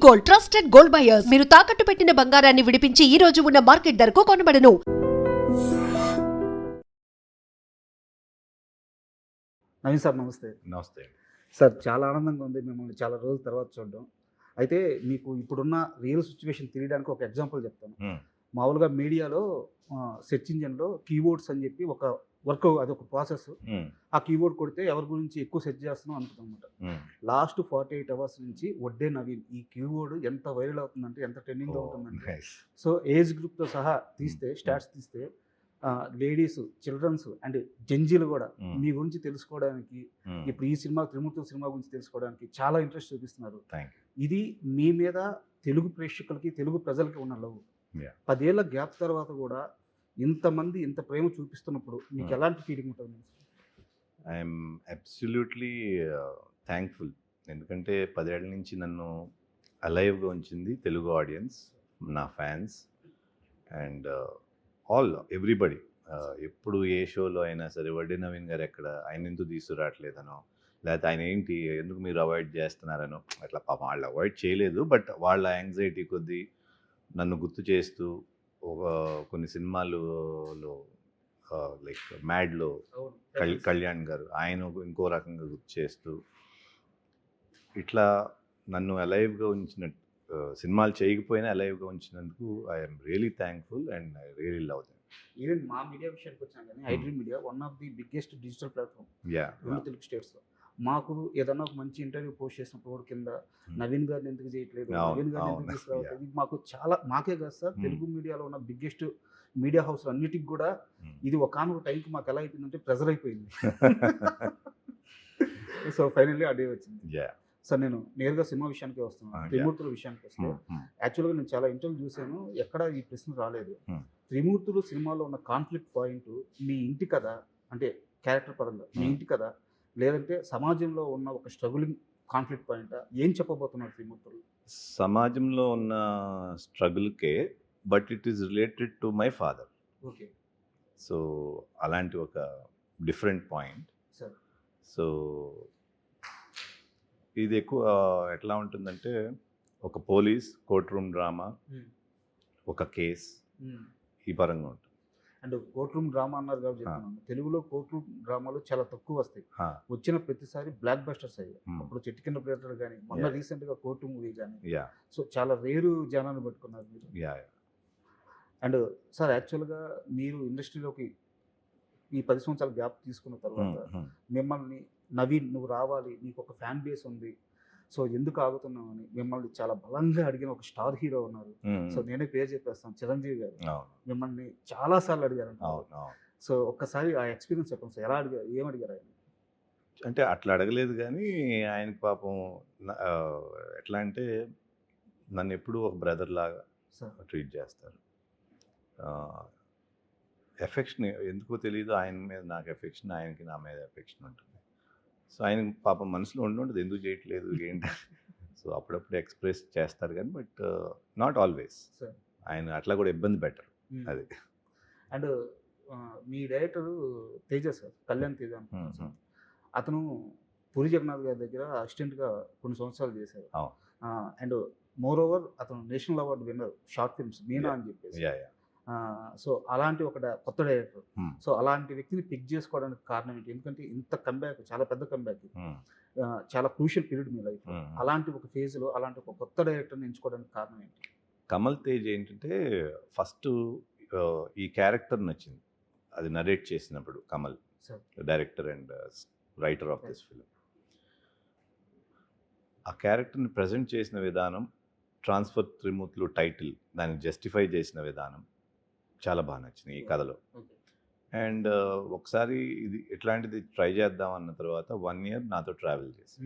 Gold, trusted gold buyers. మీరు తాకట్టు పెట్టిన బంగారాన్ని విడిపించి ఈ రోజు ఉన్న మార్కెట్ ధరకు కొనబడను. నవీన్ సార్ నమస్తే. నమస్తే సార్, చాలా ఆనందంగా ఉంది మిమ్మల్ని చాలా రోజుల తర్వాత చూడడం. అయితే మీకు ఇప్పుడున్న రియల్ సిచ్యువేషన్ తెలియడానికి ఒక ఎగ్జాంపుల్ చెప్తాను. మామూలుగా మీడియాలో సెర్చ్ ఇంజన్లో కీబోర్డ్స్ అని చెప్పి ఒక వర్క్, అదొక ప్రాసెస్. ఆ కీబోర్డ్ కొడితే ఎవరి గురించి ఎక్కువ సెర్చ్ చేస్తున్నాం అనుకుంటామన్నమాట. లాస్ట్ 48 అవర్స్ నుంచి వడ్డే నవీన్ ఈ కీబోర్డ్ ఎంత వైరల్ అవుతుందంటే, ఎంత ట్రెండింగ్లో ఉంటుందంటే, సో ఏజ్ గ్రూప్తో సహా తీస్తే, స్టాట్స్ తీస్తే లేడీస్, చిల్డ్రన్స్ అండ్ జంజీలు కూడా మీ గురించి తెలుసుకోవడానికి, ఇప్పుడు ఈ సినిమా త్రిమూర్తుల సినిమా గురించి తెలుసుకోవడానికి చాలా ఇంట్రెస్ట్ చూపిస్తున్నారు. ఇది మీ మీద తెలుగు ప్రేక్షకులకి, తెలుగు ప్రజలకి ఉన్న లవ్. 10 ఏళ్ల గ్యాప్ తర్వాత కూడా ఇంతమంది ఇంత ప్రేమ చూపిస్తున్నప్పుడు మీకు ఎలాంటి ఫీలింగ్ ఉంటుంది? I'm absolutely thankful. ఎందుకంటే 10 ఏళ్ళ నుంచి నన్ను అలైవ్గా ఉంచింది తెలుగు ఆడియన్స్, నా ఫ్యాన్స్ అండ్ ఎవ్రీబడి. ఎప్పుడు ఏ షోలో అయినా సరే వడ్డే నవీన్ గారు ఎక్కడ, ఆయన ఎందుకు తీసుకురావట్లేదనో, లేకపోతే ఆయన ఏంటి ఎందుకు మీరు అవాయిడ్ చేస్తున్నారనో, అట్లా పాపం వాళ్ళు అవాయిడ్ చేయలేదు, బట్ వాళ్ళ యాంగ్జైటీ కొద్దీ నన్ను గుర్తు చేస్తూ కొన్ని సినిమాలలో లైక్ మ్యాడ్లో కళ్యాణ్ గారు ఆయన ఇంకో రకంగా గుర్తు చేస్తూ, ఇట్లా నన్ను అలైవ్గా ఉంచిన, సినిమాలు చేయకపోయినా అలైవ్గా ఉంచినందుకు I'm really thankful and I really love them. Even మా మీడియా విషయానికి వచ్చాను కానీ, iDream media one of the biggest digital platform Telugu స్టేట్స్లో. మాకు ఏదన్నా ఒక మంచి ఇంటర్వ్యూ పోస్ట్ చేసినప్పుడు కింద నవీన్ గారిని ఎందుకు చేయట్లేదు, నవీన్ గారిని ఎందుకు తీసుకురావట్లేదు, మాకు చాలా, మాకే కాదు సార్, తెలుగు మీడియాలో ఉన్న బిగ్గెస్ట్ మీడియా హౌస్ అన్నిటికి కూడా ఇది ఒకనొక టైంకి మాకు ఎలా అయిపోయిందంటే ప్రెజర్ అయిపోయింది. సో ఫైనల్లీ ఆ డే వచ్చింది. సార్, నేను నేరుగా సినిమా విషయానికి వస్తున్నాను. త్రిమూర్తుల విషయానికి వస్తే, యాక్చువల్గా నేను చాలా ఇంటర్వ్యూ చూశాను, ఎక్కడ ఈ ప్రశ్న రాలేదు. త్రిమూర్తులు సినిమాలో ఉన్న కాన్ఫ్లిక్ట్ పాయింట్ మీ ఇంటి కథ, అంటే క్యారెక్టర్ పరంగా మీ ఇంటి కథ, లేదంటే సమాజంలో ఉన్న ఒక స్ట్రగులింగ్ కాన్ఫ్లిక్ట్ పాయింట్, ఏం చెప్పబోతున్నారు త్రిమూర్తులు? సమాజంలో ఉన్న స్ట్రగుల్కే, but it is related to my father. Okay. So అలాంటి ఒక డిఫరెంట్ పాయింట్. సార్, సో ఇది ఎక్కువ ఎట్లా ఉంటుందంటే, ఒక పోలీస్ కోర్ట్ రూమ్ డ్రామా, ఒక కేస్, ఈ పరంగా ఉంటుంది. అండ్ కోర్ట్ రూమ్ డ్రామా అన్నారు కాబట్టి చెప్తున్నాను, తెలుగులో కోర్ట్ రూమ్ డ్రామాలు చాలా తక్కువ వస్తాయి. వచ్చిన ప్రతిసారి బ్లాక్ బస్టర్స్ అయ్యాయి. అప్పుడు చెట్టు కింద ప్రేటర్ కానీ, మొన్న రీసెంట్గా కోర్టు మూవీ కానీ, సో చాలా రేరు జనాన్ని పట్టుకున్నారు మీరు. అండ్ సార్, యాక్చువల్గా మీరు ఇండస్ట్రీలోకి ఈ 10 సంవత్సరాల గ్యాప్ తీసుకున్న తర్వాత మిమ్మల్ని నవీన్ నువ్వు రావాలి, నీకు ఒక ఫ్యాన్ బేస్ ఉంది, సో ఎందుకు ఆగుతున్నావు అని మిమ్మల్ని చాలా బలంగా అడిగిన ఒక స్టార్ హీరో ఉన్నారు. సో నేనే పేరు చెప్పేస్తాను, చిరంజీవి గారు. మిమ్మల్ని చాలాసార్లు అడిగారు. సో ఒక్కసారి ఆ ఎక్స్పీరియన్స్ చెప్పండి సార్, ఎలా అడిగారు, ఏం అడిగారు ఆయన? అంటే అట్లా అడగలేదు కానీ, ఆయనకి పాపం ఎట్లా అంటే, నన్ను ఎప్పుడూ ఒక బ్రదర్ లాగా ట్రీట్ చేస్తారు. ఎఫెక్షన్ ఎందుకో తెలియదు, ఆయన మీద నాకు ఎఫెక్షన్, ఆయనకి నా మీద ఎఫెక్షన్ ఉంటుంది. సో ఆయన పాపం మనసులో ఉండదు ఎందుకు చేయట్లేదు ఏంటి. సో అప్పుడప్పుడు ఎక్స్ప్రెస్ చేస్తారు కానీ, బట్ నాట్ ఆల్వేస్. ఆయన అట్లా కూడా ఇబ్బంది పెట్టరు. అది. And me director Teja sir, Kalyan Teja అనుకుంటున్నాను. అతను పూరి జగన్నాథ్ గారి దగ్గర అసిస్టెంట్గా కొన్ని సంవత్సరాలు చేశారు. అండ్ మోర్ ఓవర్ అతను national award winner short films Meena అని చెప్పేసి. సో అలాంటి ఒక కొత్త డైరెక్టర్, సో అలాంటి వ్యక్తిని పిక్ చేసుకోవడానికి కారణం ఏంటి? ఎందుకంటే ఇంత కంబ్యాక్, చాలా పెద్ద కంబ్యాక్, చాలా క్రూషియల్ పీరియడ్ మీ లైఫ్. అలాంటి ఒక ఫేజ్లో అలాంటి ఒక కొత్త డైరెక్టర్ని ఎంచుకోవడానికి కారణం ఏంటి? కమల్ తేజ్ ఏంటంటే, ఫస్ట్ ఈ క్యారెక్టర్ నచ్చింది, అది నరేట్ చేసినప్పుడు. Kamal director and writer of this film. ఆ క్యారెక్టర్ని ప్రజెంట్ చేసిన విధానం, ట్రాన్స్ఫర్ త్రిమూర్తులు టైటిల్ దాన్ని జస్టిఫై చేసిన విధానం చాలా బాగా నచ్చింది ఈ కథలో. అండ్ ఒకసారి ఇది ఎట్లాంటిది ట్రై చేద్దాం అన్న తర్వాత 1 year నాతో ట్రావెల్ చేసి,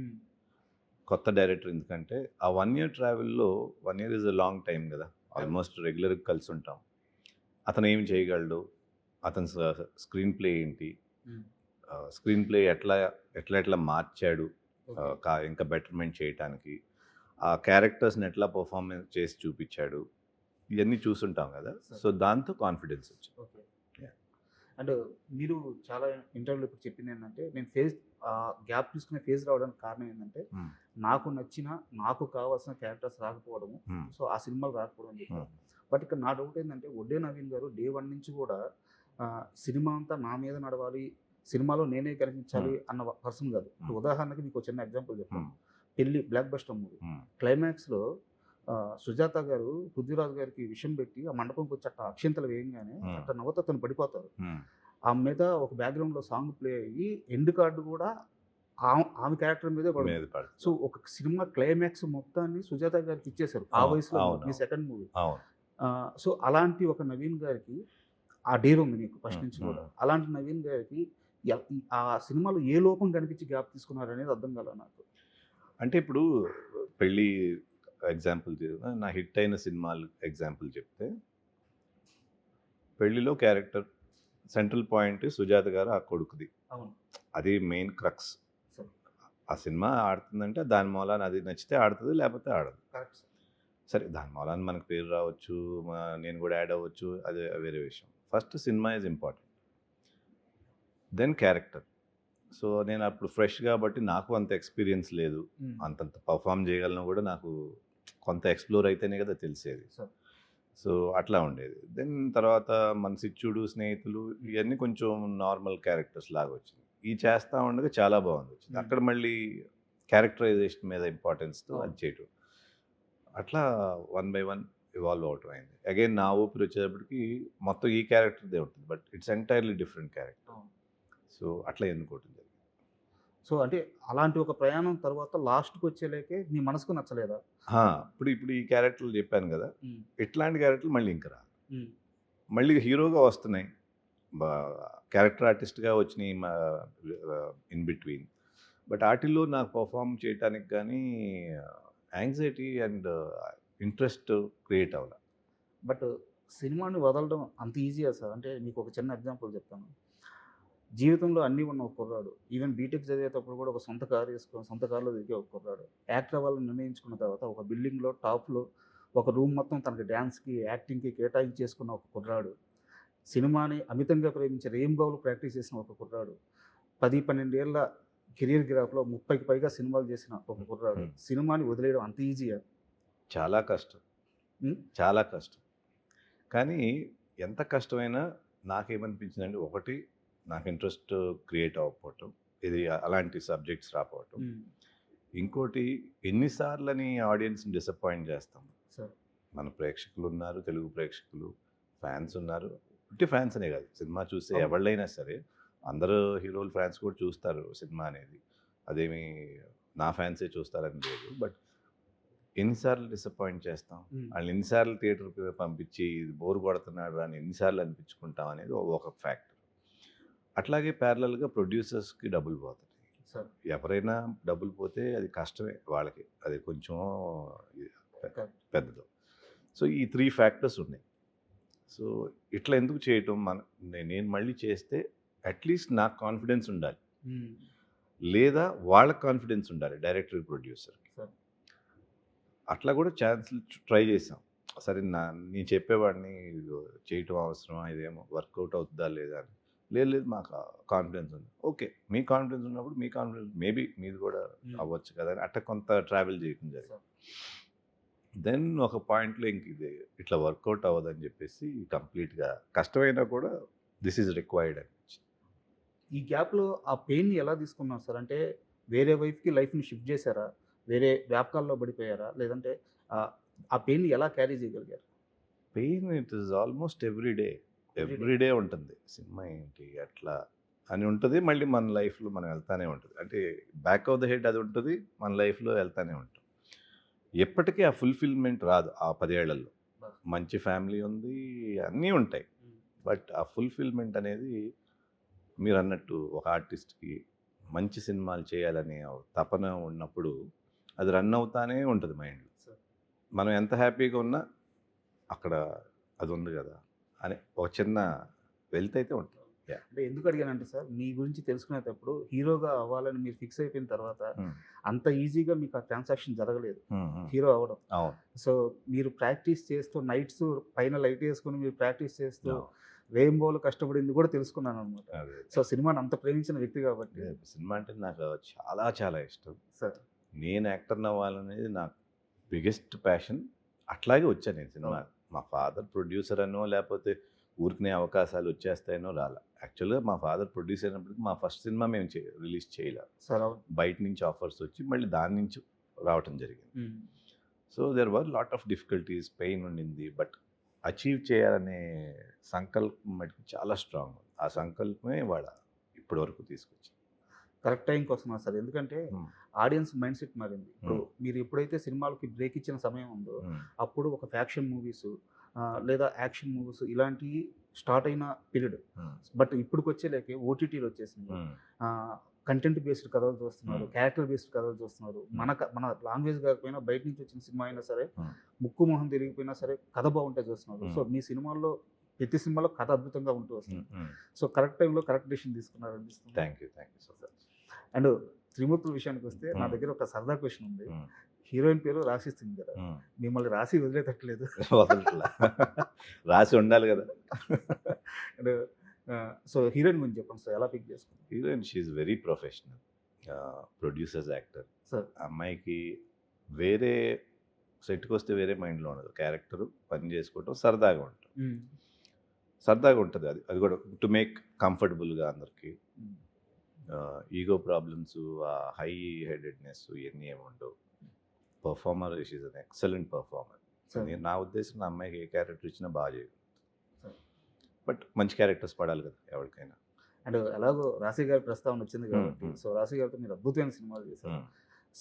కొత్త డైరెక్టర్, ఎందుకంటే ఆ 1 year ట్రావెల్లో, 1 year is a long time కదా, ఆల్మోస్ట్ రెగ్యులర్గా కలిసి ఉంటాం. అతను ఏం చేయగలడు, అతని స్క్రీన్ ప్లే ఏంటి, స్క్రీన్ ప్లే ఎట్లా మార్చాడు ఇంకా బెటర్మెంట్ చేయటానికి, ఆ క్యారెక్టర్స్ని ఎట్లా పర్ఫార్మెన్స్ చేసి చూపించాడు, ఇవన్నీ చూసుంటాం కదా. సో దాంతో కాన్ఫిడెన్స్ వచ్చింది. అండ్ మీరు చాలా ఇంటర్వ్యూలో ఇప్పుడు చెప్పింది ఏంటంటే నేను ఫేజ్ గ్యాప్ తీసుకునే ఫేజ్ రావడానికి కారణం ఏంటంటే నాకు నచ్చిన నాకు కావాల్సిన క్యారెక్టర్స్ రాకపోవడము, సో ఆ సినిమాలు రాకపోవడం చెప్పారు. బట్ ఇక్కడ నా డౌట్ ఏంటంటే ఒడ్డే నవీన్ గారు డే 1 నుంచి కూడా సినిమా అంతా నా మీద నడవాలి, సినిమాలో నేనే కనిపించాలి అన్న పర్సన్ కాదు. ఇప్పుడు ఉదాహరణకి మీకు ఒక చిన్న ఎగ్జాంపుల్ చెప్తాను. పెళ్ళి బ్లాక్ బస్టర్ మూవీ క్లైమాక్స్లో సుజాత గారు పృథ్వీరాజ్ గారికి విషయం పెట్టి ఆ మండపంకి వచ్చి అట్లా అక్షింతలు వేయంగానే అట్లా నవ్వుతూ అతను పడిపోతారు. ఆ మీద ఒక బ్యాక్గ్రౌండ్లో సాంగ్ ప్లే అయ్యి ఎండ్ కార్డు కూడా ఆమె క్యారెక్టర్ మీదే పడుతుంది. సో ఒక సినిమా క్లైమాక్స్ మొత్తాన్ని సుజాత గారికి ఇచ్చేశారు ఆ వయసులో, మీ సెకండ్ మూవీ. సో అలాంటి ఒక నవీన్ గారికి ఆ డేర్ ఉంది మీకు ఫస్ట్ నుంచి కూడా. అలాంటి నవీన్ గారికి ఆ సినిమాలో ఏ లోపం కనిపించి గ్యాప్ తీసుకున్నారు అనేది అర్థం కాలేదు నాకు. అంటే ఇప్పుడు పెళ్ళి ఎగ్జాంపుల్ నా హిట్ అయిన సినిమాలు ఎగ్జాంపుల్ చెప్తే, పెళ్ళిలో క్యారెక్టర్ సెంట్రల్ పాయింట్ సుజాత గారు ఆ కొడుకుది. అవును, అది మెయిన్ క్రక్స్. ఆ సినిమా ఆడుతుందంటే దాని మూలాన అది నచ్చితే ఆడుతుంది, లేకపోతే ఆడదు. కరెక్ట్. సరే, దాని మూలాన మనకు పేరు రావచ్చు, నేను కూడా యాడ్ అవ్వచ్చు, అది వేరే విషయం. ఫస్ట్ సినిమా is important, then character. So నేను అప్పుడు ఫ్రెష్ కాబట్టి నాకు అంత ఎక్స్పీరియన్స్ లేదు, అంతంత పర్ఫామ్ చేయగలను కూడా నాకు కొంత ఎక్స్ప్లోర్ అయితేనే కదా తెలిసేది. సో అట్లా ఉండేది. దెన్ తర్వాత మన సిచ్చుడు, స్నేహితులు, ఇవన్నీ కొంచెం నార్మల్ క్యారెక్టర్స్ లాగా వచ్చింది. ఈ చేస్తూ ఉండగా చాలా బాగుంది వచ్చింది. అక్కడ మళ్ళీ క్యారెక్టరైజేషన్ మీద ఇంపార్టెన్స్తో అది చేయటం, అట్లా 1 by 1 ఇవాల్వ్ అవటం అయింది. అగైన్ నా ఊపిరి వచ్చేటప్పటికి మొత్తం ఈ క్యారెక్టర్దే ఉంటుంది, but it's entirely different character. So అట్లా ఎన్నుకోవటం జరిగింది. సో అంటే అలాంటి ఒక ప్రయాణం తర్వాత లాస్ట్కి వచ్చేలేకే మీ మనసుకు నచ్చలేదా? ఇప్పుడు ఈ క్యారెక్టర్లు చెప్పాను కదా, ఇట్లాంటి క్యారెక్టర్లు మళ్ళీ ఇంకా రాదు. మళ్ళీ హీరోగా వస్తున్నాయి, క్యారెక్టర్ ఆర్టిస్ట్గా వచ్చినాయి ఇన్ బిట్వీన్. బట్ వాటిల్లో నాకు పర్ఫామ్ చేయడానికి కానీ యాంగ్జైటీ అండ్ ఇంట్రెస్ట్ క్రియేట్ అవ్వాలి. బట్ సినిమాని వదలడం అంత ఈజీయా సార్? అంటే మీకు ఒక చిన్న ఎగ్జాంపుల్ చెప్తాను. జీవితంలో అన్నీ ఉన్న ఒక కుర్రాడు, ఈవెన్ బీటెక్ చదివేటప్పుడు కూడా ఒక సొంత కారు వేసుకొని సొంత కారులో దిగే ఒక కుర్రాడు, యాక్టర్ అవ్వాలని నిర్ణయించుకున్న తర్వాత ఒక బిల్డింగ్లో టాప్లో ఒక రూమ్ మొత్తం తనకి డ్యాన్స్కి, యాక్టింగ్కి కేటాయించేసుకున్న ఒక కుర్రాడు, సినిమాని అమితంగా ప్రేమించే రెయిన్బోలు ప్రాక్టీస్ చేసిన ఒక కుర్రాడు, 10-12 ఏళ్ళ కెరీర్ గ్రాఫ్లో 30కి పైగా సినిమాలు చేసిన ఒక కుర్రాడు, సినిమాని వదిలేయడం అంత ఈజీయా? చాలా కష్టం, చాలా కష్టం. కానీ ఎంత కష్టమైనా నాకేమనిపించిందంటే, ఒకటి నాకు ఇంట్రెస్ట్ క్రియేట్ అవ్వకపోవటం, ఇది అలాంటి సబ్జెక్ట్స్ రాకపోవటం. ఇంకోటి, ఎన్నిసార్లని ఆడియన్స్ని డిసప్పాయింట్ చేస్తాం. మన ప్రేక్షకులు ఉన్నారు, తెలుగు ప్రేక్షకులు, ఫ్యాన్స్ ఉన్నారు. ఉట్టి ఫ్యాన్స్ అనే కాదు, సినిమా చూసే ఎవళ్ళైనా సరే అందరూ హీరోలు ఫ్యాన్స్ కూడా చూస్తారు సినిమా అనేది. అదేమి నా ఫ్యాన్సే చూస్తారని లేదు. బట్ ఎన్నిసార్లు డిసప్పాయింట్ చేస్తాం, వాళ్ళు ఎన్నిసార్లు థియేటర్కి పంపించి ఇది బోర్ కొడుతున్నాడు అని ఎన్నిసార్లు అనిపించుకుంటాం అనేది ఒక ఫ్యాక్టర్. అట్లాగే ప్యారలల్గా ప్రొడ్యూసర్స్కి డబ్బులు పోతాయి. ఎవరైనా డబ్బులు పోతే అది కష్టమే వాళ్ళకి, అది కొంచెం పెద్దది. సో ఈ 3 ఫ్యాక్టర్స్ ఉన్నాయి. సో ఇట్లా ఎందుకు చేయటం, నేను మళ్ళీ చేస్తే అట్లీస్ట్ నాకు కాన్ఫిడెన్స్ ఉండాలి, లేదా వాళ్ళకి కాన్ఫిడెన్స్ ఉండాలి, డైరెక్టర్, ప్రొడ్యూసర్కి. అట్లా కూడా ఛాన్సులు ట్రై చేసాం. సరే, నేను చెప్పేవాడిని చేయటం అవసరమా, ఇదేమో వర్కౌట్ అవుతుందా లేదా అని. లేదు, మాకు కాన్ఫిడెన్స్ ఉంది. ఓకే, మీ కాన్ఫిడెన్స్ ఉన్నప్పుడు మీ కాన్ఫిడెన్స్ మేబీ మీది కూడా అవ్వచ్చు కదా అని అట్లా కొంత ట్రావెల్ చేయడం జరిగింది. దెన్ ఒక పాయింట్లో ఇంక ఇది ఇట్లా వర్కౌట్ అవ్వదని చెప్పేసి కంప్లీట్గా కష్టమైనా కూడా దిస్ ఈజ్ రిక్వైర్డ్ అనిపించింది. ఈ గ్యాప్లో ఆ పెయిన్ని ఎలా తీసుకున్నారు సార్? అంటే వేరే వైపుకి లైఫ్ని షిఫ్ట్ చేశారా, వేరే వ్యాపకాల్లో పడిపోయారా, లేదంటే ఆ పెయిన్ని ఎలా క్యారీ చేయగలిగారు? Pain it is almost everyday ఉంటుంది. సినిమా ఏంటి అట్లా అని ఉంటుంది, మళ్ళీ మన లైఫ్లో మనం వెళ్తానే ఉంటుంది. అంటే బ్యాక్ ఆఫ్ ద హెడ్ అది ఉంటుంది, మన లైఫ్లో వెళ్తానే ఉంటాం. ఎప్పటికీ ఆ ఫుల్ఫిల్మెంట్ రాదు. ఆ 10 ఏళ్లలో మంచి ఫ్యామిలీ ఉంది, అన్నీ ఉంటాయి, బట్ ఆ ఫుల్ఫిల్మెంట్ అనేది మీరు అన్నట్టు ఒక ఆర్టిస్ట్కి మంచి సినిమాలు చేయాలనే తపన ఉన్నప్పుడు అది రన్ అవుతానే ఉంటుంది మైండ్లో. మనం ఎంత హ్యాపీగా ఉన్నా అక్కడ అది ఉంది కదా అని ఒక చిన్న వెల్త్ అయితే ఉంటుంది. అంటే ఎందుకు అడిగానంటే సార్, మీ గురించి తెలుసుకునేటప్పుడు హీరోగా అవ్వాలని మీరు ఫిక్స్ అయిపోయిన తర్వాత అంత ఈజీగా మీకు ఆ ట్రాన్సాక్షన్ జరగలేదు హీరో అవ్వడం. సో మీరు ప్రాక్టీస్ చేస్తూ నైట్స్ పైన లైట్ వేసుకుని మీరు ప్రాక్టీస్ చేస్తూ రెయిన్బోలో కష్టపడింది కూడా తెలుసుకున్నాను అనమాట. అదే సో సినిమాని అంత ప్రేమించిన వ్యక్తి కాబట్టి సినిమా అంటే నాకు చాలా చాలా ఇష్టం. సార్. నేను యాక్టర్ని అవ్వాలనేది నాకు బిగ్గెస్ట్ ప్యాషన్. అట్లాగే వచ్చాను నేను సినిమా. మా ఫాదర్ ప్రొడ్యూసర్ అనో లేకపోతే ఊరికనే అవకాశాలు వచ్చేస్తాయనో రాలా. యాక్చువల్గా మా ఫాదర్ ప్రొడ్యూసర్ అయినప్పటికీ మా ఫస్ట్ సినిమా మేము రిలీజ్ చేయలే. సార్ బయట నుంచి ఆఫర్స్ వచ్చి మళ్ళీ దాని నుంచి రావటం జరిగింది. So there were lot of difficulties, pain ఉండింది. బట్ అచీవ్ చేయాలనే సంకల్పం మటుకు చాలా స్ట్రాంగ్. ఆ సంకల్పమే వాళ్ళ ఇప్పటి వరకు తీసుకొచ్చింది. కరెక్ట్ టైంకి వస్తున్నారు సార్. ఎందుకంటే ఆడియన్స్ మైండ్ సెట్ మారింది. ఇప్పుడు మీరు ఎప్పుడైతే సినిమాలకి బ్రేక్ ఇచ్చిన సమయం ఉందో అప్పుడు ఒక ఫ్యాక్షన్ మూవీస్ లేదా యాక్షన్ మూవీస్ ఇలాంటివి స్టార్ట్ అయిన పీరియడ్. బట్ ఇప్పటికి వచ్చేలేకే ఓటీటీలు వచ్చేసింది. కంటెంట్ బేస్డ్ కథలు చూస్తున్నారు, క్యారెక్టర్ బేస్డ్ కథలు చూస్తున్నారు. మన లాంగ్వేజ్ కాకపోయినా బయట నుంచి వచ్చిన సినిమా అయినా సరే, ముక్కు మొహం తిరిగిపోయినా సరే కథ బాగుంటే చూస్తున్నారు. సో మీ సినిమాల్లో ప్రతి సినిమాలో కథ అద్భుతంగా ఉంటూ వస్తుంది. సో కరెక్ట్ టైంలో కరెక్ట్ డెసిషన్ తీసుకున్నారు అనిపిస్తుంది. Thank you so much. And త్రిమూర్తుల విషయానికి వస్తే నా దగ్గర ఒక సరదా క్వశ్చన్ ఉంది. హీరోయిన్ పేరు రాశి సింగ్ కదా, మిమ్మల్ని రాసి వదిలేటట్లేదు. రాసి ఉండాలి కదా. అండ్ సో హీరోయిన్ గురించి చెప్పండి సార్, ఎలా పిక్ చేసుకుంటారు? Heroine she's very professional, producers, actor. Sir అమ్మాయికి వేరే సెట్కి వస్తే వేరే మైండ్లో ఉండదు. క్యారెక్టర్ పని చేసుకోవటం సరదాగా ఉంటుంది. సరదాగా ఉంటుంది. అది కూడా టు మేక్ కంఫర్టబుల్గా అందరికీ. ఈగో ప్రాబ్లమ్స్, హై హెడెడ్నెస్ ఇవన్నీ ఏమి ఉండవు. Performer, she's an excellent performer. నా ఉద్దేశం నా అమ్మాయికి ఏ క్యారెక్టర్ ఇచ్చినా బాగా చేయగలదు. బట్ మంచి క్యారెక్టర్స్ పడాలి కదా ఎవరికైనా. అండ్ ఎలాగో రాశి గారి ప్రస్తావన వచ్చింది కాబట్టి, సో రాశి గారితో మీరు అద్భుతమైన సినిమాలు చేశారు.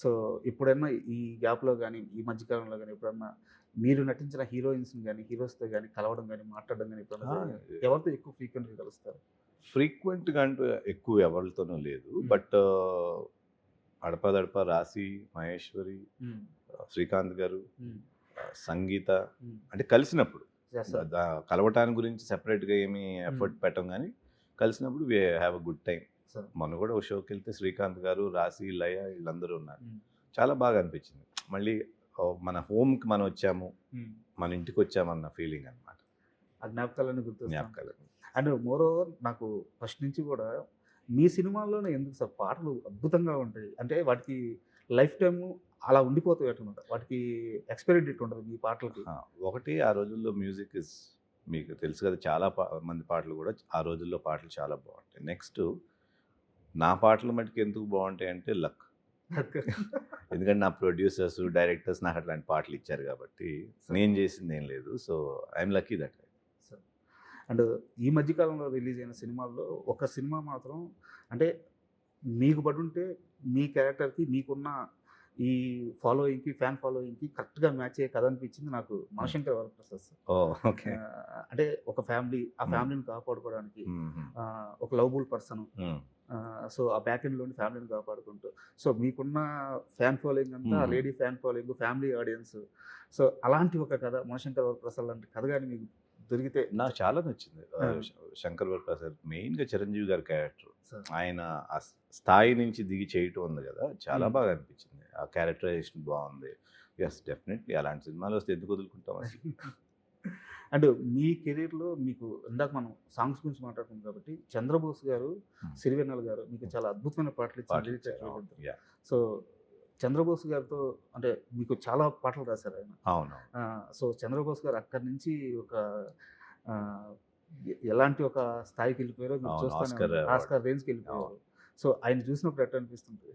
సో ఇప్పుడైనా ఈ గ్యాప్లో కానీ ఈ మధ్యకాలంలో కానీ ఎప్పుడన్నా మీరు నటించిన హీరోయిన్స్ని కానీ హీరోస్తో కానీ కలవడం కానీ మాట్లాడడం కానీ ఎప్పుడన్నా ఎవరితో ఎక్కువ ఫ్రీక్వెంట్గా కలుస్తారు? ఫ్రీక్వెంట్గా అంటూ ఎక్కువ ఎవరితోనూ లేదు. బట్ అడపదడప రాశి, మహేశ్వరి, శ్రీకాంత్ గారు, సంగీత అంటే కలిసినప్పుడు, కలవటానికి గురించి సెపరేట్గా ఏమీ ఎఫర్ట్ పెట్టం కానీ కలిసినప్పుడు we have a good time. మొన్న కూడా ఒక షోకి వెళ్తే శ్రీకాంత్ గారు, రాశి, లయ వీళ్ళందరూ ఉన్నారు. చాలా బాగా అనిపించింది. మళ్ళీ మన హోమ్కి మనం వచ్చాము, మన ఇంటికి వచ్చామన్న ఫీలింగ్ అనమాట. ఆ జ్ఞాపకాలన్నీ జ్ఞాపకాలు. అండ్ మోర్ ఓవర్ నాకు ఫస్ట్ నుంచి కూడా మీ సినిమాల్లోనే ఎందుకు సార్ పాటలు అద్భుతంగా ఉంటాయి అంటే వాటికి లైఫ్ టైము అలా ఉండిపోతాయి అన్నమాట. వాటికి ఎక్స్పైరీ డేట్ ఉండదు మీ పాటలకి. ఒకటి ఆ రోజుల్లో మ్యూజిక్ ఇస్ మీకు తెలుసు కదా, చాలా మంది పాటలు కూడా ఆ రోజుల్లో పాటలు చాలా బాగుంటాయి. నెక్స్ట్ నా పాటలు మటుకు ఎందుకు బాగుంటాయి అంటే లక్. ఎందుకంటే నా ప్రొడ్యూసర్స్, డైరెక్టర్స్ నాకు అట్లాంటి పాటలు ఇచ్చారు కాబట్టి నేను చేసింది ఏం లేదు. So I'm lucky that. And ఈ మధ్యకాలంలో రిలీజ్ అయిన సినిమాల్లో ఒక సినిమా మాత్రం అంటే మీకు పడి ఉంటే మీ క్యారెక్టర్కి మీకున్న ఈ ఫాలోయింగ్కి, ఫ్యాన్ ఫాలోయింగ్కి కరెక్ట్గా మ్యాచ్ అయ్యే కథ అనిపించింది నాకు మనశంకర్ వరప్రసాద్ సార్. ఓకే. అంటే ఒక ఫ్యామిలీ, ఆ ఫ్యామిలీని కాపాడుకోవడానికి ఒక లవబుల్ పర్సన్, సో ఆ బ్యాక్ ఎండ్లోని ఫ్యామిలీని కాపాడుకుంటూ, సో మీకున్న ఫ్యాన్ ఫాలోయింగ్ అంతా lady fan following, family audience, so అలాంటి ఒక కథ మనశంకర్ వరప్రసాద్ లాంటి కథ కానీ మీకు దొరికితే నాకు చాలా నచ్చింది. శంకర్ వరప్రసాద్ మెయిన్గా చిరంజీవి గారి క్యారెక్టర్, ఆయన ఆ స్థాయి నుంచి దిగి చేయటం ఉంది కదా, చాలా బాగా అనిపించింది. ఆ క్యారెక్టరైజేషన్ బాగుంది. ఎస్, డెఫినెట్లీ అలాంటి సినిమాలు వస్తే ఎందుకు వదులుకుంటాం అసలు. అండ్ మీ కెరీర్లో మీకు ఇందాక మనం సాంగ్స్ గురించి మాట్లాడుతున్నాం కాబట్టి చంద్రబోస్ గారు, సిరివెన్నెల గారు మీకు చాలా అద్భుతమైన పాటలు ఇచ్చారు. సో చంద్రబోస్ గారితో అంటే మీకు చాలా పాటలు రాశారు ఆయన. అవును. సో చంద్రబోస్ గారు అక్కడి నుంచి ఒక ఎలాంటి ఒక స్థాయికి వెళ్ళిపోయారో మీరు చూస్తాను, ఆస్కార్ రేంజ్కి వెళ్ళిపోయారు. సో ఆయన చూసినప్పుడు ఎట్లా అనిపిస్తుంది?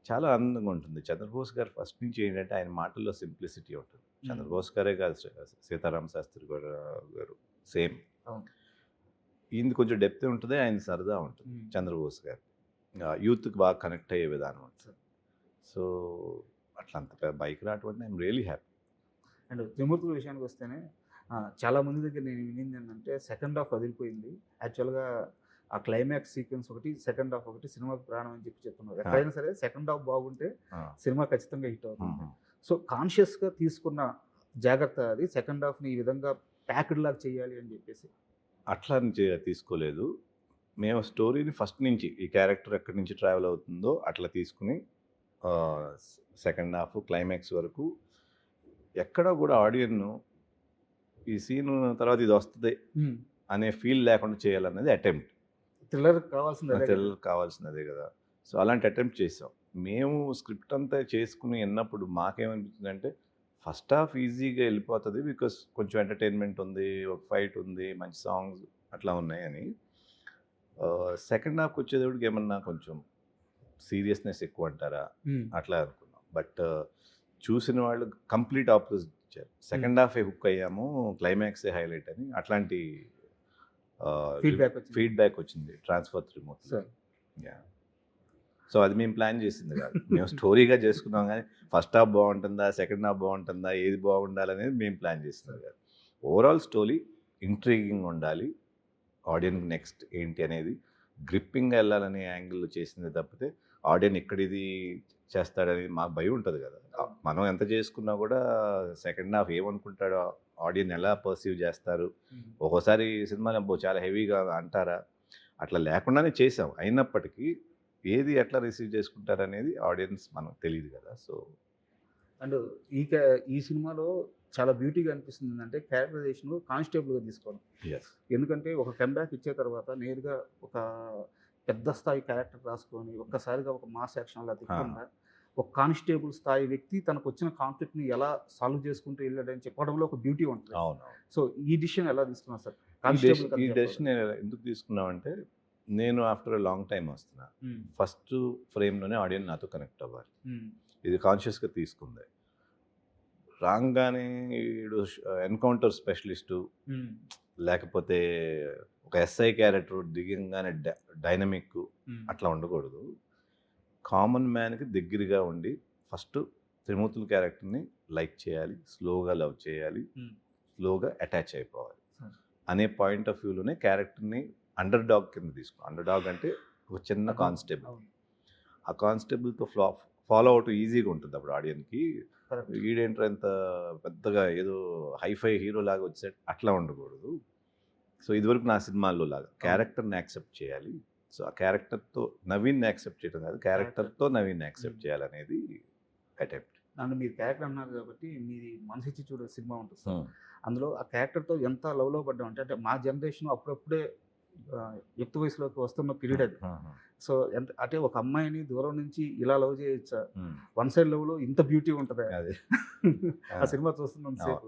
చాలా ఆనందంగా ఉంటుంది. చంద్రబోస్ గారు ఫస్ట్ నుంచి ఏంటంటే ఆయన మాటల్లో సింప్లిసిటీ ఉంటుంది. చంద్రబోస్ గారే కాదు, సీతారామ శాస్త్రి గారు సేమ్. ఈయనది కొంచెం డెప్త్ ఉంటుంది, ఆయన సరదా ఉంటుంది. చంద్రబోస్ గారు యూత్కి బాగా కనెక్ట్ అయ్యే విధానం ఉంటుంది. సో అట్లా అంత బైక్ రావడం ఐఎమ్ రియలీ హ్యాపీ. అండ్ త్రిమూర్తుల విషయానికి వస్తేనే చాలా మంది దగ్గర నేను వినింది ఏంటంటే సెకండ్ హాఫ్ వదిలిపోయింది. యాక్చువల్గా ఆ క్లైమాక్స్ సీక్వెన్స్ ఒకటి, సెకండ్ హాఫ్ ఒకటి సినిమాకి ప్రాణం అని చెప్తున్నారు. ఎక్కడైనా సరే సెకండ్ హాఫ్ బాగుంటే సినిమా ఖచ్చితంగా హిట్ అవుతుంది. సో కాన్షియస్గా తీసుకున్న జాగ్రత్త అది, సెకండ్ హాఫ్ని ఈ విధంగా ప్యాక్డ్ లాగా చేయాలి అని చెప్పేసి. అట్లా తీసుకోలేదు మేము. స్టోరీని ఫస్ట్ నుంచి ఈ క్యారెక్టర్ ఎక్కడి నుంచి ట్రావెల్ అవుతుందో అట్లా తీసుకుని సెకండ్ హాఫ్ క్లైమాక్స్ వరకు ఎక్కడ కూడా ఆడియన్ను ఈ సీన్ తర్వాత ఇది వస్తుంది అనే ఫీల్ లేకుండా చేయాలనేది అటెంప్ట్. థ్రిల్లర్ కావాల్సింది అదే కదా. థ్రిల్లర్ కావాల్సినదే కదా. సో అలాంటి అటెంప్ట్ చేసాం. మేము స్క్రిప్ట్ అంతా చేసుకుని విన్నప్పుడు మాకేమనిపించిందంటే ఫస్ట్ హాఫ్ ఈజీగా వెళ్ళిపోతుంది, బికాస్ కొంచెం ఎంటర్టైన్మెంట్ ఉంది, ఒక ఫైట్ ఉంది, మంచి సాంగ్స్ అట్లా ఉన్నాయని. సెకండ్ హాఫ్కి వచ్చేటప్పటికి ఏమన్నా కొంచెం సీరియస్నెస్ ఎక్కువ అంటారా అట్లా అనుకున్నాం. బట్ చూసిన వాళ్ళు కంప్లీట్ ఆపోజిట్ ఇచ్చారు. సెకండ్ హాఫే హుక్ అయ్యాము, క్లైమాక్సే హైలైట్ అని అట్లాంటి ఫీడ్బ్యాక్ వచ్చింది ట్రాన్స్ఫర్ త్రిమూర్తి. Sir yeah. సో అది మేము ప్లాన్ చేసింది కాదు, మేము స్టోరీగా చేసుకున్నాం. కానీ ఫస్ట్ హాఫ్ బాగుంటుందా, సెకండ్ హాఫ్ బాగుంటుందా, ఏది బాగుండాలనేది మేము ప్లాన్ చేస్తుంది కాదు. ఓవరాల్ స్టోరీ ఇంట్రీగింగ్ ఉండాలి, ఆడియన్స్ నెక్స్ట్ ఏంటి అనేది గ్రిప్పింగ్గా వెళ్ళాలనే యాంగిల్లో చేసింది తప్పితే ఆడియన్స్ ఎక్కడిది చేస్తాడని మాకు భయం ఉంటుంది కదా. మనం ఎంత చేసుకున్నా కూడా సెకండ్ హాఫ్ ఏమనుకుంటాడో, ఆడియన్స్ ఎలా పర్సీవ్ చేస్తారు, ఒక్కోసారి సినిమాని అబ్బో చాలా హెవీగా అంటారా, అట్లా లేకుండానే చేసాం. అయినప్పటికీ ఏది ఎట్లా రిసీవ్ చేసుకుంటారు అనేది ఆడియన్స్ మనకు తెలియదు కదా. సో అండ్ ఈ సినిమాలో చాలా బ్యూటీగా అనిపిస్తుంది ఏంటంటే క్యారెక్టరైజేషన్ కానిస్టేబుల్గా తీసుకోవడం. ఎస్, ఎందుకంటే ఒక కంబ్యాక్ ఇచ్చే తర్వాత నేరుగా ఒక పెద్ద స్థాయి క్యారెక్టర్ రాసుకొని ఒక్కసారిగా ఒక మాస్ యాక్షన్ అలా తిప్పకుండా ఒక కానిస్టేబుల్ స్థాయి వ్యక్తి తనకు వచ్చిన కాన్ఫ్లిక్ట్ని ఎలా సాల్వ్ చేసుకుంటూ వెళ్ళాడని చెప్పడంలో ఒక బ్యూటీ ఉంటుంది. అవును. సో ఈ డిసిషన్ ఎలా తీసుకున్నారు సార్? ఈ డెసిషన్ ఎందుకు తీసుకున్నామంటే, నేను ఆఫ్టర్ లాంగ్ టైం వస్తున్నా, ఫస్ట్ ఫ్రేమ్లోనే ఆడియన్స్ నాతో కనెక్ట్ అవ్వాలి, ఇది కాన్షియస్గా తీసుకుంది. రాగానే వీడు ఎన్కౌంటర్ స్పెషలిస్టు లేకపోతే ఒక ఎస్ఐ క్యారెక్టర్ దిగంగానే డైనమిక్ అట్లా ఉండకూడదు. కామన్ మ్యాన్కి దగ్గరగా ఉండి ఫస్ట్ త్రిమూర్తుల క్యారెక్టర్ని లైక్ చేయాలి, స్లోగా లవ్ చేయాలి, స్లోగా అటాచ్ అయిపోవాలి అనే పాయింట్ ఆఫ్ వ్యూలోనే క్యారెక్టర్ని అండర్ డాగ్ కింద తీసుకున్నాం. అండర్ డాగ్ అంటే ఒక చిన్న కానిస్టేబుల్. ఆ కానిస్టేబుల్తో ఫాలో అవుట్ ఈజీగా ఉంటుంది అప్పుడు ఆడియన్స్కి. వీడేంటర్ ఎంత పెద్దగా ఏదో హైఫై హీరో లాగా వచ్చాడు అట్లా ఉండకూడదు. సో ఇదివరకు నా సినిమాల్లో లాగా క్యారెక్టర్ని యాక్సెప్ట్ చేయాలి. సో ఆ క్యారెక్టర్తో నవీన్ని యాక్సెప్ట్ చేయడం కాదు, క్యారెక్టర్తో నవీన్ని యాక్సెప్ట్ చేయాలనేది అటెంప్ట్. నన్ను మీరు క్యారెక్టర్ అన్నారు కాబట్టి మీది మనసిచ్చి చూడే సినిమా ఉంటుంది సార్. అందులో ఆ క్యారెక్టర్తో ఎంత లవ్లో పడ్డాం అంటే మా జనరేషన్ అప్పుడప్పుడే యుక్త వయసులోకి వస్తున్న పీరియడ్ అది. సో ఎంత అంటే ఒక అమ్మాయిని దూరం నుంచి ఇలా లవ్ చేయొచ్చా, వన్ సైడ్ లవ్లో ఇంత బ్యూటీ ఉంటుంది ఆ సినిమా చూస్తున్నాం సేపు.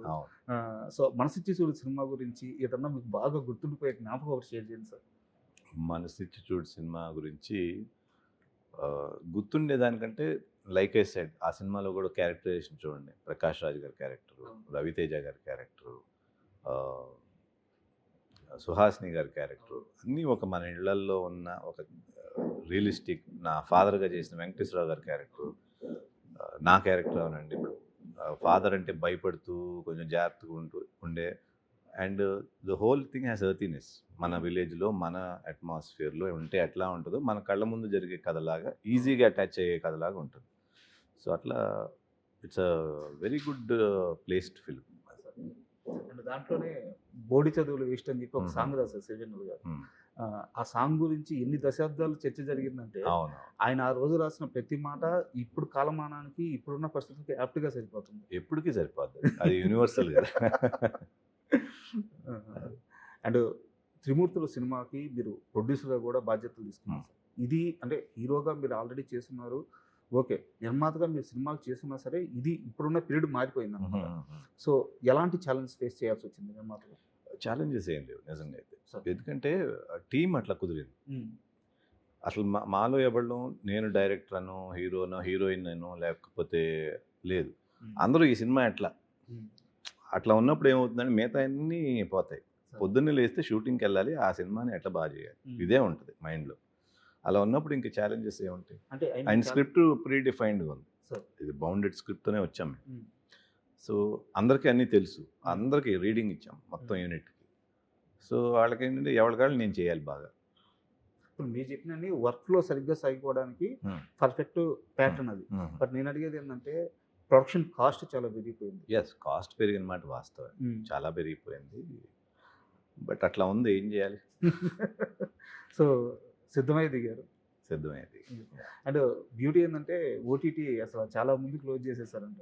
సో మనసిచ్చి చూడు సినిమా గురించి ఏదన్నా మీకు బాగా గుర్తుండిపోయే జ్ఞాపకం ఒకటి షేర్ చేయండి సార్. మనసిచ్చి చూడు సినిమా గురించి గుర్తుండేదానికంటే లైక్ ఐ సెడ్, ఆ సినిమాలో కూడా క్యారెక్టరైజేషన్ చూడండి. ప్రకాష్ రాజ్ గారి క్యారెక్టరు, రవితేజ గారి క్యారెక్టరు, సుహాసిని గారి క్యారెక్టరు అన్నీ ఒక మన ఇళ్లల్లో ఉన్న ఒక రియలిస్టిక్. నా ఫాదర్గా చేసిన వెంకటేశ్వరరావు గారి క్యారెక్టరు, నా క్యారెక్టర్ అవునండి. ఇప్పుడు ఫాదర్ అంటే భయపడుతూ కొంచెం జాగ్రత్తగా ఉండే, and the whole thing has earthiness. మన విలేజ్లో మన అట్మాస్ఫియర్లో ఉంటే ఎట్లా ఉంటుందో మన కళ్ళ ముందు జరిగే కథలాగా ఈజీగా అటాచ్ అయ్యే కథలాగా ఉంటుంది. సో అట్లా it's a very good placed film. And దాంట్లోనే బోడి చదువులు వేస్ట్ అని చెప్పి ఒక సాంగ్ రాశారు శ్రీజనులు గారు. ఆ సాంగ్ గురించి ఎన్ని దశాబ్దాలు చర్చ జరిగిందంటే ఆయన ఆ రోజు రాసిన ప్రతి మాట ఇప్పుడు కాలమానానికి ఇప్పుడున్న పరిస్థితులకి యాప్ట్గా సరిపోతుంది. ఎప్పటికీ సరిపోతుంది, అది యూనివర్సల్ కదా. అండ్ త్రిమూర్తుల సినిమాకి మీరు ప్రొడ్యూసర్గా కూడా బాధ్యతలు తీసుకున్నారు. ఇది అంటే హీరోగా మీరు ఆల్రెడీ చేస్తున్నారు, ఓకే. నిర్మాతగా మీరు సినిమాలు చేస్తున్నా సరే ఇది ఇప్పుడున్న పీరియడ్ మారిపోయింది అన్నమాట. సో ఎలాంటి ఛాలెంజ్ ఫేస్ చేయాల్సి వచ్చింది నిర్మాతగా? ఛాలెంజెస్ ఏం లేవు నిజంగా అయితే, ఎందుకంటే టీం అట్లా కుదిరింది. అసలు మాలో ఎవరు నేను డైరెక్టర్ అను, హీరోనో, హీరోయిన్ అను, లేకపోతే లేదు, అందరూ ఈ సినిమా ఎట్లా అట్లా ఉన్నప్పుడు ఏమవుతుందంటే మిగతా అన్నీ పోతాయి. పొద్దున్నే లేస్తే షూటింగ్కి వెళ్ళాలి, ఆ సినిమాని ఎట్లా బాగా చేయాలి, ఇదే ఉంటుంది మైండ్లో. అలా ఉన్నప్పుడు ఇంక ఛాలెంజెస్ ఏముంటాయి? అంటే ఆయన స్క్రిప్ట్ ప్రీ డిఫైన్డ్గా ఉంది, ఇది బౌండెడ్ స్క్రిప్ట్తోనే వచ్చాం మేము. సో అందరికీ అన్నీ తెలుసు, అందరికీ రీడింగ్ ఇచ్చాం మొత్తం యూనిట్కి. సో వాళ్ళకి ఏంటంటే ఎవరికాళ్ళు నేను చేయాలి బాగా. ఇప్పుడు మీరు చెప్పినన్ని వర్క్లో సరిగ్గా సాగిపోవడానికి పర్ఫెక్ట్ ప్యాటర్న్ అది. బట్ నేను అడిగేది ఏంటంటే ప్రొడక్షన్ కాస్ట్ చాలా పెరిగిపోయింది. ఎస్, కాస్ట్ పెరిగిన మాట వాస్తవం, చాలా పెరిగిపోయింది. బట్ అట్లా ఉంది, ఏం చేయాలి. సో సిద్ధమయ్య దిగారు. సిద్ధమయ్యేది. అండ్ బ్యూటీ ఏంటంటే ఓటీటీ అసలు చాలా ముందు క్లోజ్ చేసేసారంట.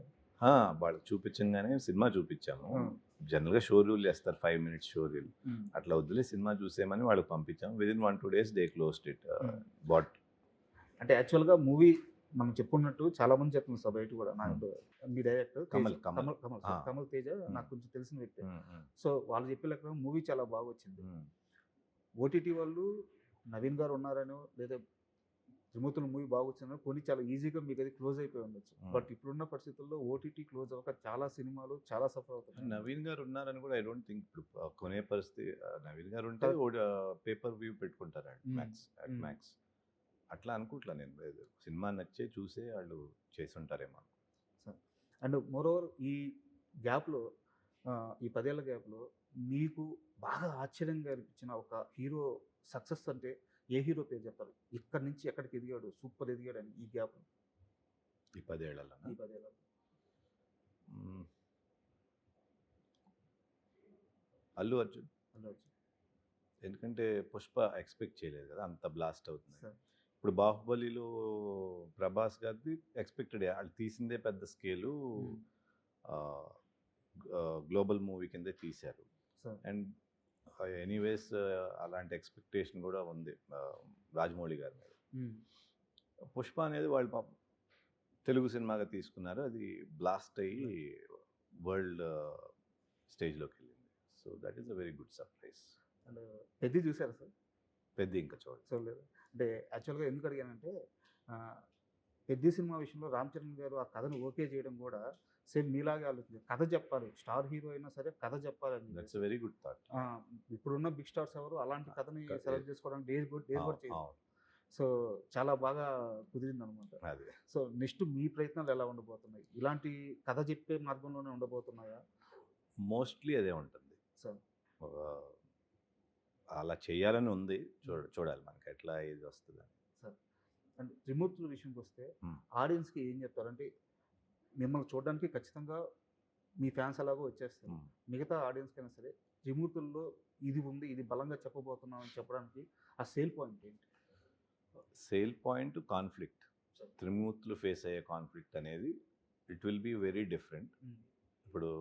వాళ్ళకి చూపించగానే సినిమా చూపించాము. Hmm. జనరల్గా షో రూల్ వేస్తారు, 5 minutes షో రూల్. అట్లా వద్దులే సినిమా చూసేయమని వాళ్ళకి పంపించాము. Within 1-2 days they closed it. But అంటే యాక్చువల్గా మూవీ మనం చెప్పుకున్నట్టు చాలా మంది చెప్తున్నారు సార్ బయట కూడా. నాకు మీ డైరెక్టర్ కమల్ తేజ నాకు కొంచెం తెలిసిన వ్యక్తి. సో వాళ్ళు చెప్పే లెక్క మూవీ చాలా బాగా వచ్చింది. ఓటీటీ వాళ్ళు నవీన్ గారు ఉన్నారనో లేదా త్రిమూర్తుల మూవీ బాగా వచ్చిందో కొన్ని చాలా ఈజీగా మీకు అది క్లోజ్ అయిపోయి ఉండొచ్చు. బట్ ఇప్పుడున్న పరిస్థితుల్లో ఓటీటీ క్లోజ్ అవ్వక చాలా సినిమాలు చాలా సఫర్ అవుతాయి. నవీన్ గారు ఉన్నారని కూడా ఐ డోంట్ థింక్ ఇప్పుడు కొనే పరిస్థితి. నవీన్ గారు ఉంటే పేపర్ వ్యూ పెట్టుకుంటారు మ్యాక్స్. అట్లా అనుకుంటా నేను. సినిమా నచ్చే చూసే వాళ్ళు చేసి ఉంటారేమో. అండ్ మోరోవర్ ఈ గ్యాప్లో ఈ 10 ఏళ్ల గ్యాప్లో మీకు బాగా ఆశ్చర్యంగా అనిపించిన ఒక హీరో సక్సెస్ అంటే ఏ హీరో పేరు చెప్పాలి? ఇక్కడి నుంచి ఎక్కడికి ఎదిగాడు, సూపర్ ఎదిగాడు అని ఈ గ్యాప్ ఈ 10 ఏళ్లలో అల్లు అర్జున్. ఎందుకంటే పుష్ప ఎక్స్పెక్ట్ చేయలేదు కదా అంత బ్లాస్ట్ అవుతుంది. ఇప్పుడు బాహుబలిలో ప్రభాస్ గారిది ఎక్స్పెక్టెడ్, వాళ్ళు తీసిందే పెద్ద స్కేలు, గ్లోబల్ మూవీ కిందే తీశారు. అండ్ ఎనీవేస్ అలాంటి ఎక్స్పెక్టేషన్ కూడా ఉంది రాజమౌళి గారి మీద. పుష్ప అనేది వాళ్ళు తెలుగు సినిమాగా తీసుకున్నారు, అది బ్లాస్ట్ అయ్యి వరల్డ్ స్టేజ్లోకి వెళ్ళింది. So that is a very good surprise. And పెద్ద చూసారా సార్? పెద్ద ఇంకా చూడలేదు. అంటే యాక్చువల్గా ఎందుకు అడిగానంటే పెద్ద సినిమా విషయంలో రామ్ చరణ్ గారు ఆ కథను ఓకే చేయడం కూడా సేమ్ మీలాగే ఆలోచించారు. కథ చెప్పాలి, స్టార్ హీరో అయినా సరే కథ చెప్పాలని. That's very good thought. ఇప్పుడున్న బిగ్ స్టార్స్ ఎవరు అలాంటి కథని సెలెక్ట్ చేసుకోవడానికి డేస్ కూడా చేయరు. సో చాలా బాగా కుదిరింది అనమాట. సో నెక్స్ట్ మీ ప్రయత్నాలు ఎలా ఉండబోతున్నాయి? ఇలాంటి కథ చెప్పే మార్గంలోనే ఉండబోతున్నాయా? మోస్ట్లీ అదే ఉంటుంది సార్. అలా చేయాలని ఉంది, చూడాలి మనకి ఎట్లా ఇది వస్తుంది సార్. అండ్ త్రిమూర్తుల విషయంకి వస్తే ఆడియన్స్కి ఏం చెప్తారంటే మిమ్మల్ని చూడడానికి ఖచ్చితంగా మీ ఫ్యాన్స్ అలాగో వచ్చేస్తారు. మిగతా ఆడియన్స్కి అయినా సరే త్రిమూర్తుల్లో ఇది ఉంది, ఇది బలంగా చెప్పబోతున్నాం అని చెప్పడానికి ఆ సేల్ పాయింట్ ఏంటి? Sale point conflict. త్రిమూర్తులు ఫేస్ అయ్యే కాన్ఫ్లిక్ట్ అనేది it will be very different. ఇప్పుడు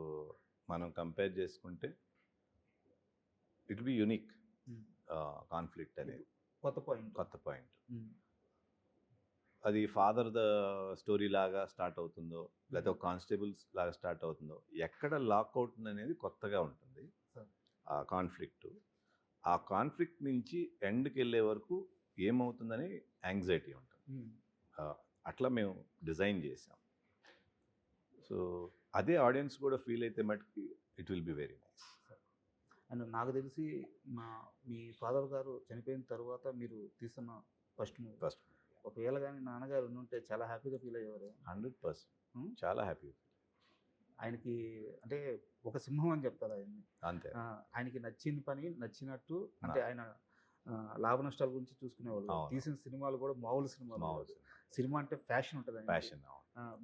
మనం కంపేర్ చేసుకుంటే it will be unique conflict అనేది. కొత్త పాయింట్. అది ఫాదర్ ద స్టోరీ లాగా స్టార్ట్ అవుతుందో లేకపోతే ఒక కానిస్టేబుల్స్ లాగా స్టార్ట్ అవుతుందో, ఎక్కడ లాక్ అవుతుంది అనేది కొత్తగా ఉంటుంది ఆ కాన్ఫ్లిక్ట్. ఆ కాన్ఫ్లిక్ట్ నుంచి ఎండ్కి వెళ్ళే వరకు ఏమవుతుందని యాంగ్జైటీ ఉంటుంది. అట్లా మేము డిజైన్ చేసాం. సో అదే ఆడియన్స్ కూడా ఫీల్ అయితే మటుకి it will be very nice. And నాకు తెలిసి మీ ఫాదర్ గారు చనిపోయిన తర్వాత మీరు తీస్తున్న ఫస్ట్ ఒకవేళ కానీ నాన్నగారు ఉంటే చాలా హ్యాపీగా ఫీల్ అయ్యేవారు. 100% చాలా హ్యాపీగా. ఆయనకి అంటే ఒక సింహం అని చెప్తారు ఆయన్ని. అంతే. ఆయనకి నచ్చిన పని నచ్చినట్టు, అంటే ఆయన లాభ నష్టాల గురించి చూసుకునేవాళ్ళు. తీసిన సినిమాలు కూడా మామూలు సినిమాలు. సినిమా అంటే ఫ్యాషన్ ఉంటుంది. ఫ్యాషన్.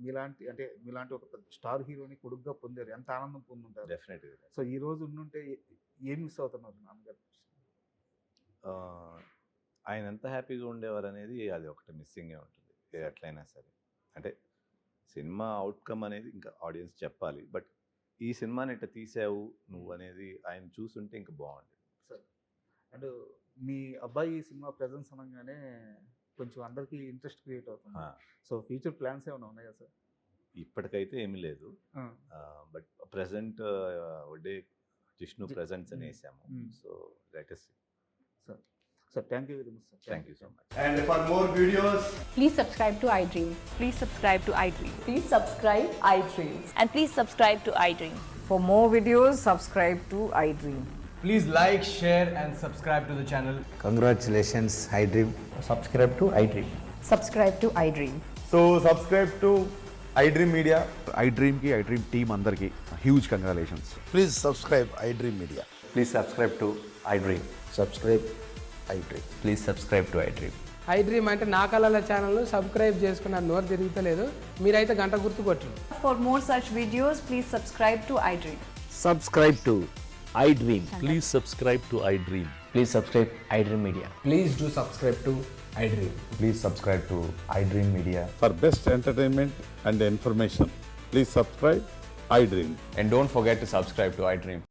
మీలాంటి ఒక స్టార్ హీరోని కొడుకుగా పొందారు, ఎంత ఆనందం పొందుంటారు. డెఫినెట్గా. సో ఈ రోజు ఉండుంటే ఏం మిస్ అవుతున్నారు నాన్నగారు? ఆయన ఎంత హ్యాపీగా ఉండేవారు అనేది అది ఒకటి మిస్సింగే ఉంటుంది ఎట్లయినా సరే. అంటే సినిమా అవుట్కమ్ అనేది ఇంకా ఆడియన్స్ చెప్పాలి, బట్ ఈ సినిమాని ఇట్లా తీసావు నువ్వు అనేది ఆయన చూసుంటే ఇంకా బాగుండేది. సార్, అండ్ మీ అబ్బాయి ఈ సినిమా ప్రెజెన్స్ అనగానే కొంచెం అందరికీ ఇంట్రెస్ట్ క్రియేట్ అవుతుంది. సో ఫ్యూచర్ ప్లాన్స్ ఏమైనా ఉన్నాయా సార్? ఇప్పటికైతే ఏమీ లేదు, but present Vadde Jishnu presents అని వేసాము. So let us see. Sir, sir, thank you very much, sir. Thank you so much. And for more videos, please subscribe to iDream. Please subscribe to iDream. Please subscribe iDream. And please subscribe to iDream. For more videos, subscribe to iDream. please like, share and subscribe to the channel. Congratulations, iDream. Subscribe to iDream. Subscribe to iDream. So subscribe to iDream Media. iDream team andarki huge congratulations. Please subscribe iDream Media. Please subscribe to iDream. Subscribe iDream. Please subscribe to iDream. iDream అంటే నా కళల ఛానల్ను subscribe చేసుకున్న నోరు తిరుగుతలేదు, మీరైతే గంట గుర్తు కొట్టండి. For more such videos, please subscribe to iDream. Subscribe to iDream. Please subscribe to iDream. Please subscribe iDream Media. Please do subscribe to iDream. Please subscribe to iDream Media. For best entertainment and information, Please subscribe iDream. And don't forget to subscribe to iDream.